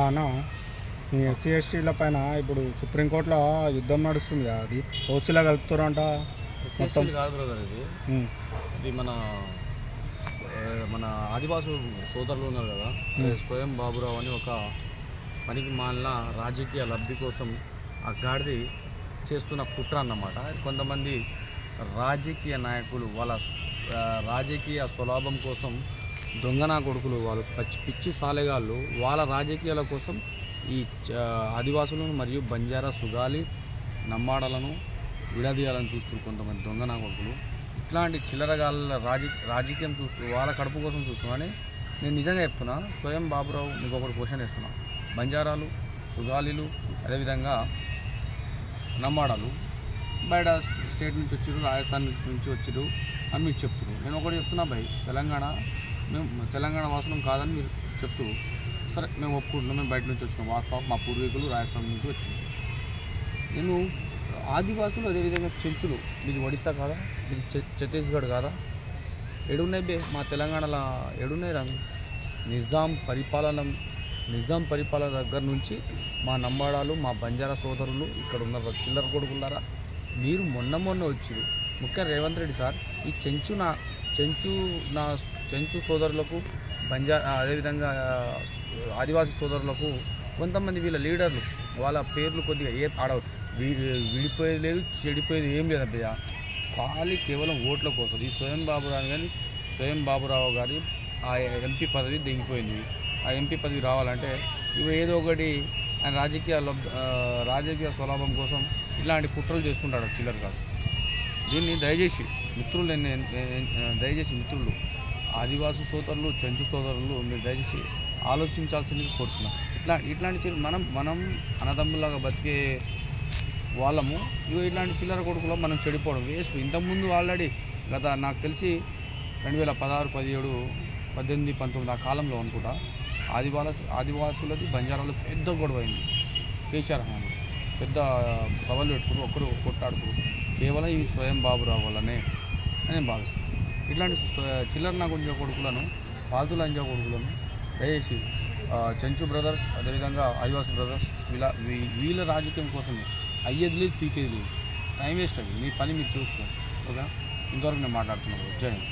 అన్న ఈ ఎస్సీ ఎస్టీల పైన ఇప్పుడు సుప్రీంకోర్టులో యుద్ధం నడుస్తుంది కదా, అది ఓసీలా కలుపుతారంట. ఎస్సీ ఎస్టీలు కాదు బ్రదర్, ఇది మన మన ఆదివాసు సోదరులు ఉన్నారు కదా, స్వయం బాబురావు అని ఒక పనికి మాలిన రాజకీయ లబ్ధి కోసం అగ్గాడిది చేస్తున్న కుట్ర అన్నమాట. కొంతమంది రాజకీయ నాయకులు వాళ్ళ రాజకీయ స్వలాభం కోసం దొంగనా కొడుకులు, వాళ్ళు పిచ్చి సాలెగాళ్ళు వాళ్ళ రాజకీయాల కోసం ఈ ఆదివాసులను మరియు బంజారా సుగాలి నమ్మాడలను విడదీయాలని చూస్తున్నారు కొంతమంది దొంగనా కొడుకులు. ఇట్లాంటి చిల్లరగాళ్ళ రాజకీయం చూస్తూ వాళ్ళ కడుపు కోసం చూస్తున్నామని నేను నిజంగా చెప్తున్నా. స్వయం బాబురావు మీకు ఒకటి క్వశ్చన్ వేస్తున్నా, బంజారాలు సుగాలీలు అదేవిధంగా నమ్మాడాలు బయట స్టేట్ నుంచి వచ్చిరు, రాజస్థాన్ నుంచి వచ్చిరు అని మీకు చెప్తున్నారు. నేను ఒకటి చెప్తున్నా భయ్, మేము తెలంగాణ వాసులం కాదని మీరు చెప్తూ సరే మేము ఒప్పుకుంటున్నాం, మేము బయట నుంచి వచ్చినాం, వాస్తవం మా పూర్వీకులు రాజస్థాన్ నుంచి వచ్చినాం. నేను ఆదివాసులు అదేవిధంగా చెంచులు, మీది ఒడిస్సా కాదా, మీది ఛత్తీస్గఢ్ కాదా, ఏడున్నాయి బే మా తెలంగాణలో ఏడున్నాయి రా. నిజాం పరిపాలన దగ్గర నుంచి మా నమ్మాడాలు మా బంజారా సోదరులు ఇక్కడ ఉన్నారు, చిల్లర కొడుకున్నారా మీరు మొన్న వచ్చారు. ముఖ్యంగా రేవంత్ రెడ్డి సార్ ఈ చెంచు సోదరులకు అదేవిధంగా ఆదివాసీ సోదరులకు కొంతమంది వీళ్ళ లీడర్లు వాళ్ళ పేర్లు కొద్దిగా విడిపోయేది లేదు, చెడిపోయేది ఏం లేదు అబ్బయ్య, ఖాళీ కేవలం ఓట్ల కోసం. ఈ స్వయం బాబురావు గారి ఆ ఎంపీ పదవి దిగిపోయింది. ఆ ఎంపీ పదవి రావాలంటే ఇవి ఏదో ఒకటి ఆయన రాజకీయ స్వలాభం కోసం ఇలాంటి కుట్రలు చేసుకుంటాడు చిల్లర కాదు. దీన్ని దయచేసి మిత్రులు ఆదివాసు సోదరులు చెంచు సోదరులు మీరు దయచేసి ఆలోచించాల్సింది కోరుతున్నాం. ఇట్లాంటి మనం అన్నదమ్ములాగా బతికే వాళ్ళము, ఇట్లాంటి చిల్లర కొడుకులో మనం చెడిపోవడం వేస్ట్. ఇంతకుముందు ఆల్రెడీ నాకు తెలిసి 2016, 17, 18, 19 ఆ కాలంలో అనుకుంటా ఆదివాసులది బంజారాలది పెద్ద గొడవ అయింది. కేసీఆర్ హయాంలో పెద్ద సవాళ్ళు పెట్టుకుని ఒకరు కొట్టాడుకురు, కేవలం ఈ స్వయం బాబురావు వల్లనే నేను భావిస్తాను. ఇట్లాంటి చిల్లర నాగుంజ కొడుకులను పాల్తుల అంజా కొడుకులను దయచేసి చెంచు బ్రదర్స్ అదేవిధంగా ఆదివాసి బ్రదర్స్ వీళ్ళ రాజకీయం కోసమే అయ్యేది లేదు, పీకేది లేదు, టైం వేస్ట్ అది. మీ పని మీరు చూసుకోండి. ఓకే, ఇంతవరకు నేను మాట్లాడుతున్నాను. జై హింద్.